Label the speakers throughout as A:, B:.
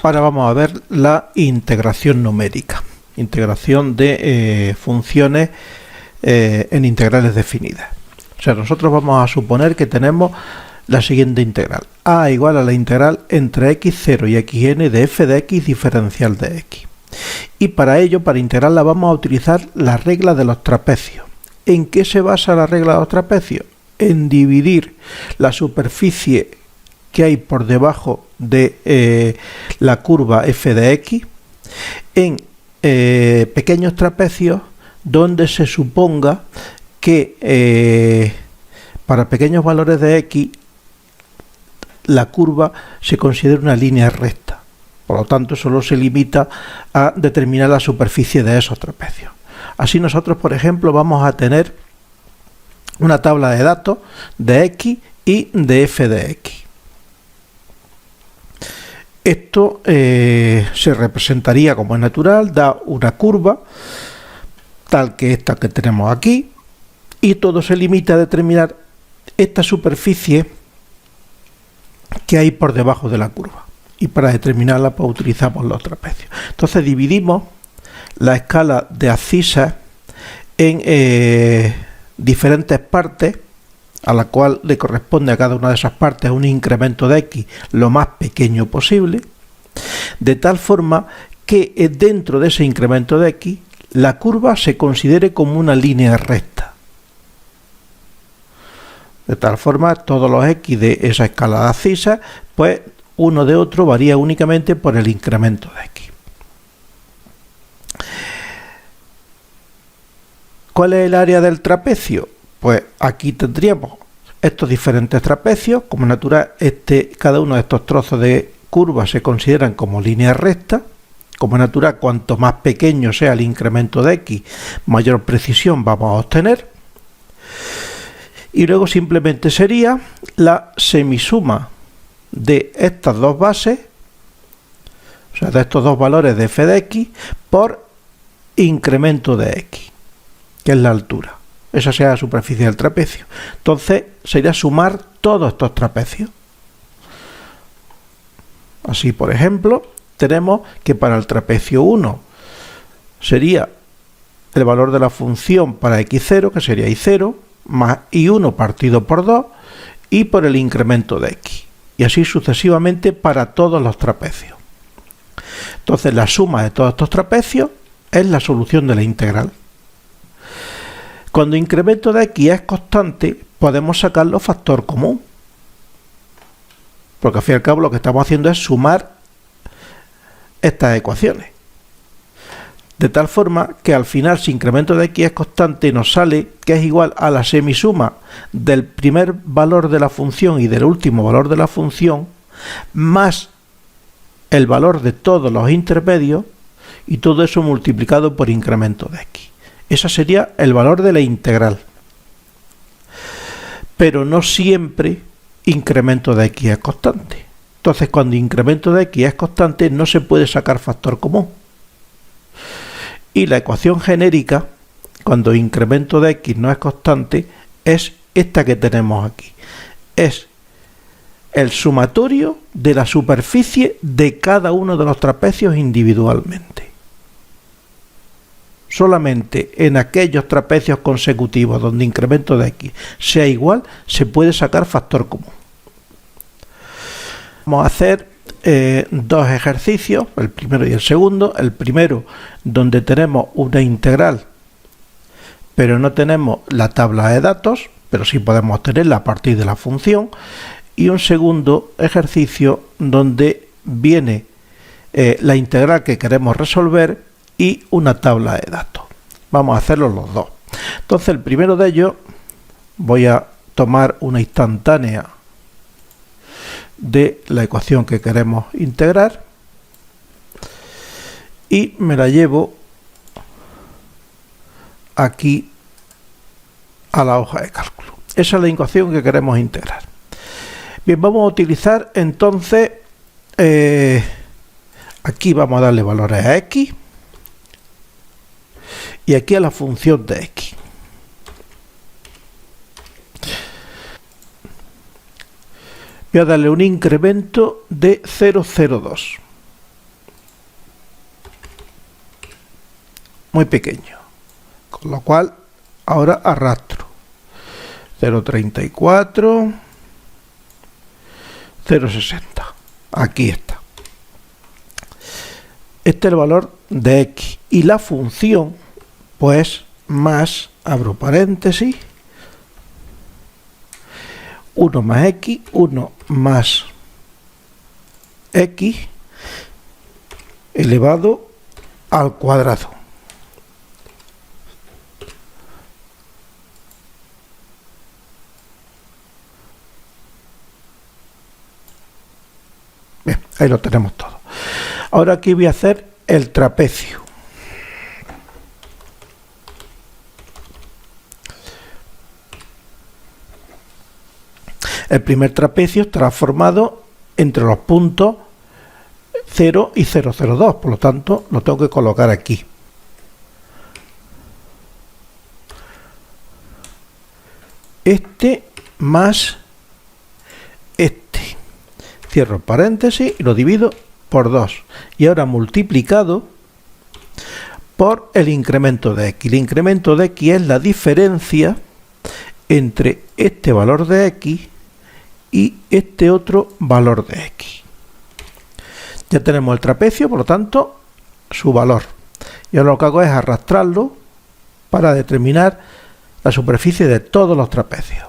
A: Ahora vamos a ver la integración numérica, integración de funciones en integrales definidas. O sea, nosotros vamos a suponer que tenemos la siguiente integral: a igual a la integral entre x0 y xn de f de x diferencial de x. Y para ello, para integrarla, vamos a utilizar la regla de los trapecios. ¿En qué se basa la regla de los trapecios? En dividir la superficie que hay por debajo de la curva f de x en pequeños trapecios donde se suponga que para pequeños valores de x la curva se considera una línea recta. Por lo tanto, solo se limita a determinar la superficie de esos trapecios. Así nosotros, por ejemplo, vamos a tener una tabla de datos de x y de f de x. Esto se representaría como es natural, da una curva tal que esta que tenemos aquí, y todo se limita a determinar esta superficie que hay por debajo de la curva. Y para determinarla pues utilizamos los trapecios. Entonces dividimos la escala de abscisas en diferentes partes, a la cual le corresponde a cada una de esas partes un incremento de x lo más pequeño posible, de tal forma que dentro de ese incremento de x la curva se considere como una línea recta. De tal forma, todos los x de esa escala de abscisas, pues uno de otro varía únicamente por el incremento de x. ¿Cuál es el área del trapecio? Pues aquí tendríamos estos diferentes trapecios. Como natural, cada uno de estos trozos de curva se consideran como líneas rectas. Como natural, cuanto más pequeño sea el incremento de x, mayor precisión vamos a obtener. Y luego simplemente sería la semisuma de estas dos bases, o sea, de estos dos valores de f de x, por incremento de x, que es la altura. Esa sería la superficie del trapecio. Entonces sería sumar todos estos trapecios. Así, por ejemplo, tenemos que para el trapecio 1 sería el valor de la función para x0, que sería y0, más y1 partido por 2, y por el incremento de x. Y así sucesivamente para todos los trapecios. Entonces la suma de todos estos trapecios es la solución de la integral. Cuando el incremento de x es constante, podemos sacarlo factor común. Porque al fin y al cabo lo que estamos haciendo es sumar estas ecuaciones. De tal forma que al final, si incremento de x es constante, nos sale que es igual a la semisuma del primer valor de la función y del último valor de la función, más el valor de todos los intermedios, y todo eso multiplicado por incremento de x. Ese sería el valor de la integral. Pero no siempre incremento de x es constante. Entonces, cuando incremento de x es constante, no se puede sacar factor común. Y la ecuación genérica, cuando incremento de x no es constante, es esta que tenemos aquí. Es el sumatorio de la superficie de cada uno de los trapecios individualmente. Solamente en aquellos trapecios consecutivos donde incremento de x sea igual, se puede sacar factor común. Vamos a hacer dos ejercicios, el primero y el segundo. El primero, donde tenemos una integral, pero no tenemos la tabla de datos, pero sí podemos obtenerla a partir de la función. Y un segundo ejercicio, donde viene la integral que queremos resolver y una tabla de datos. Vamos a hacerlos los dos. Entonces, el primero de ellos, voy a tomar una instantánea de la ecuación que queremos integrar y me la llevo aquí a la hoja de cálculo. Esa es la ecuación que queremos integrar. Bien, vamos a utilizar entonces, aquí vamos a darle valores a x y aquí a la función de x. Voy a darle un incremento de 0,02. muy pequeño, con lo cual ahora arrastro 0,34, 0,60. Aquí está. Este es el valor de x y la función, pues, más, abro paréntesis, 1 más x, 1 más x elevado al cuadrado. Bien, ahí lo tenemos todo. Ahora aquí voy a hacer el trapecio. El primer trapecio estará formado entre los puntos 0 y 0,02, por lo tanto lo tengo que colocar aquí. Este más este. Cierro paréntesis y lo divido por 2. Y ahora multiplicado por el incremento de x. El incremento de x es la diferencia entre este valor de x y este otro valor de x. Ya tenemos el trapecio, por lo tanto, su valor. Y ahora lo que hago es arrastrarlo para determinar la superficie de todos los trapecios.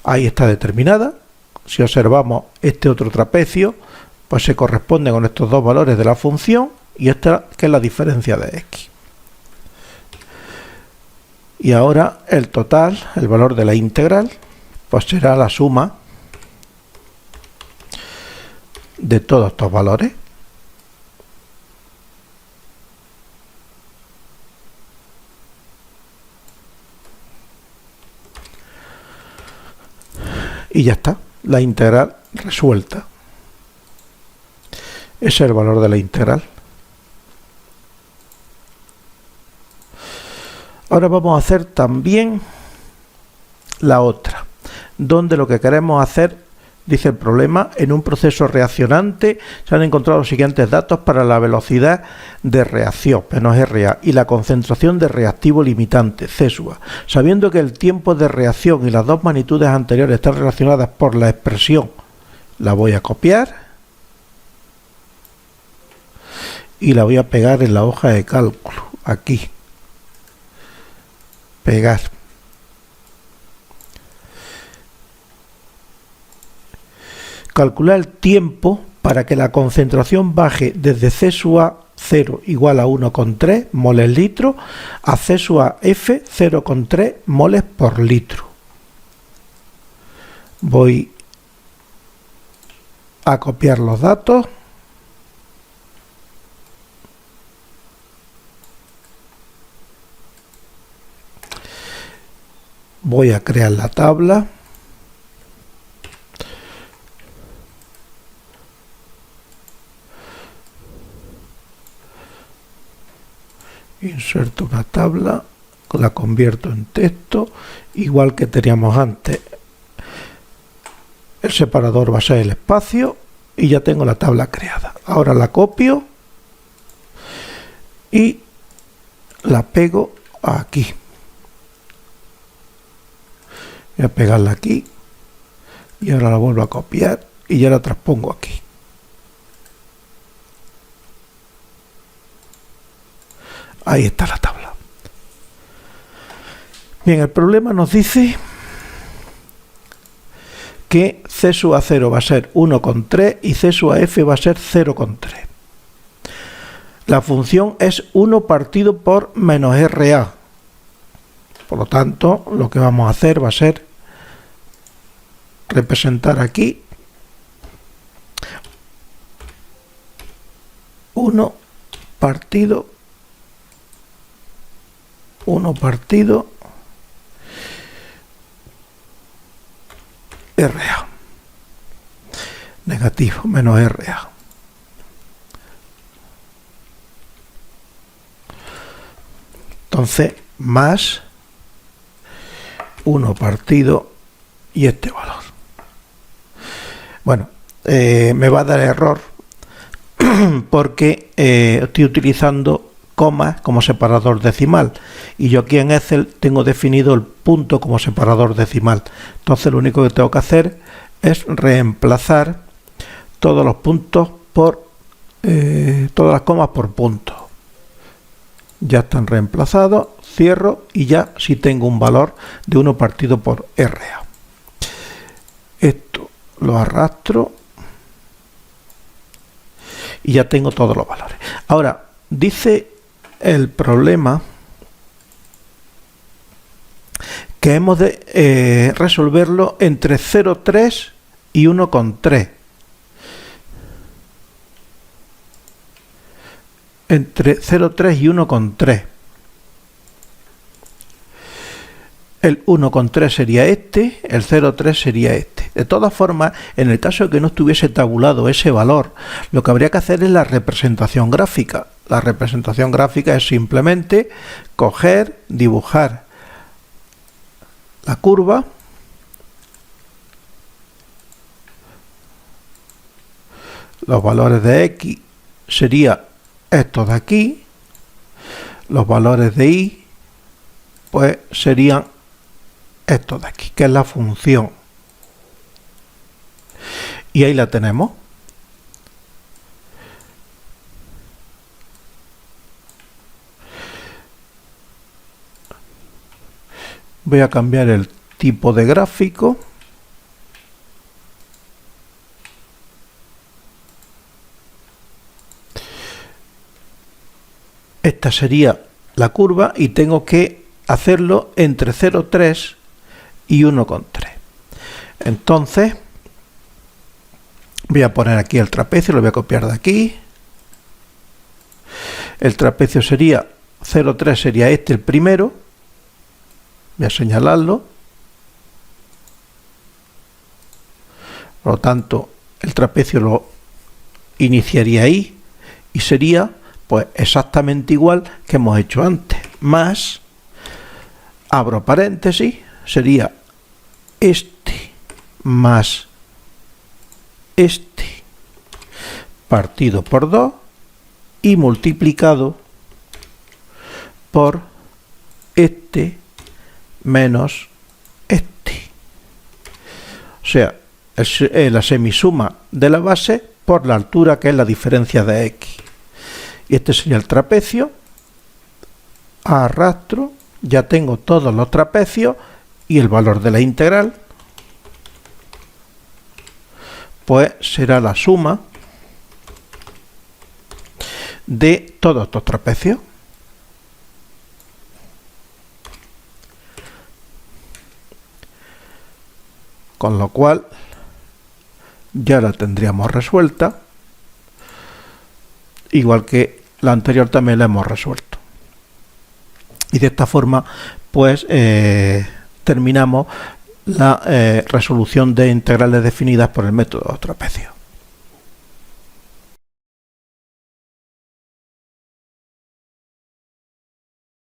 A: Ahí está determinada. Si observamos este otro trapecio, pues se corresponde con estos dos valores de la función y esta que es la diferencia de x. Y ahora el total, el valor de la integral, pues será la suma de todos estos valores. Y ya está, la integral resuelta. Ese es el valor de la integral. Ahora vamos a hacer también la otra, donde lo que queremos hacer, dice el problema, en un proceso reaccionante se han encontrado los siguientes datos para la velocidad de reacción, menos RA, y la concentración de reactivo limitante, C sub A. Sabiendo que el tiempo de reacción y las dos magnitudes anteriores están relacionadas por la expresión, la voy a copiar y la voy a pegar en la hoja de cálculo, aquí. Pegar. Calcular el tiempo para que la concentración baje desde C sub A 0 igual a 1,3 moles litro a C sub A F 0,3 moles por litro. Voy a copiar los datos. Voy a crear la tabla. Inserto una tabla, la convierto en texto, igual que teníamos antes. El separador va a ser el espacio y ya tengo la tabla creada. Ahora la copio y la pego aquí. Voy a pegarla aquí y ahora la vuelvo a copiar y ya la transpongo aquí. Ahí está la tabla. Bien, el problema nos dice que C sub A 0 va a ser 1,3 y C sub A F va a ser 0,3. La función es 1 partido por menos RA. Por lo tanto, lo que vamos a hacer va a ser representar aquí 1 partido RA negativo menos RA. Entonces, más 1 partido y este valor. Bueno, me va a dar error porque estoy utilizando comas como separador decimal y yo aquí en Excel tengo definido el punto como separador decimal. Entonces lo único que tengo que hacer es reemplazar todos los puntos por todas las comas por puntos. Ya están reemplazados, cierro y ya sí tengo un valor de 1 partido por RA. Esto lo arrastro y ya tengo todos los valores. Ahora, dice el problema que hemos de resolverlo entre 0,3 y 1,3. Entre 0,3 y 1,3. El 1,3 sería este, el 0,3 sería este. De todas formas, en el caso de que no estuviese tabulado ese valor, lo que habría que hacer es la representación gráfica. La representación gráfica es simplemente coger, dibujar la curva, los valores de X sería estos de aquí, los valores de Y pues serían estos de aquí, que es la función. Y ahí la tenemos. Voy a cambiar el tipo de gráfico. Esta sería la curva y tengo que hacerlo entre 0,3 y 1,3. Entonces voy a poner aquí el trapecio, lo voy a copiar de aquí. El trapecio sería 0,3, sería este el primero. Voy a señalarlo. Por lo tanto, el trapecio lo iniciaría ahí y sería pues exactamente igual que hemos hecho antes, más, abro paréntesis, sería este más este partido por 2 y multiplicado por este menos este. O sea, es la semisuma de la base por la altura, que es la diferencia de X. Y este sería el trapecio. Arrastro, ya tengo todos los trapecios y el valor de la integral pues será la suma de todos estos trapecios. Con lo cual ya la tendríamos resuelta, igual que la anterior también la hemos resuelto. Y de esta forma pues terminamos la resolución de integrales definidas por el método trapecio.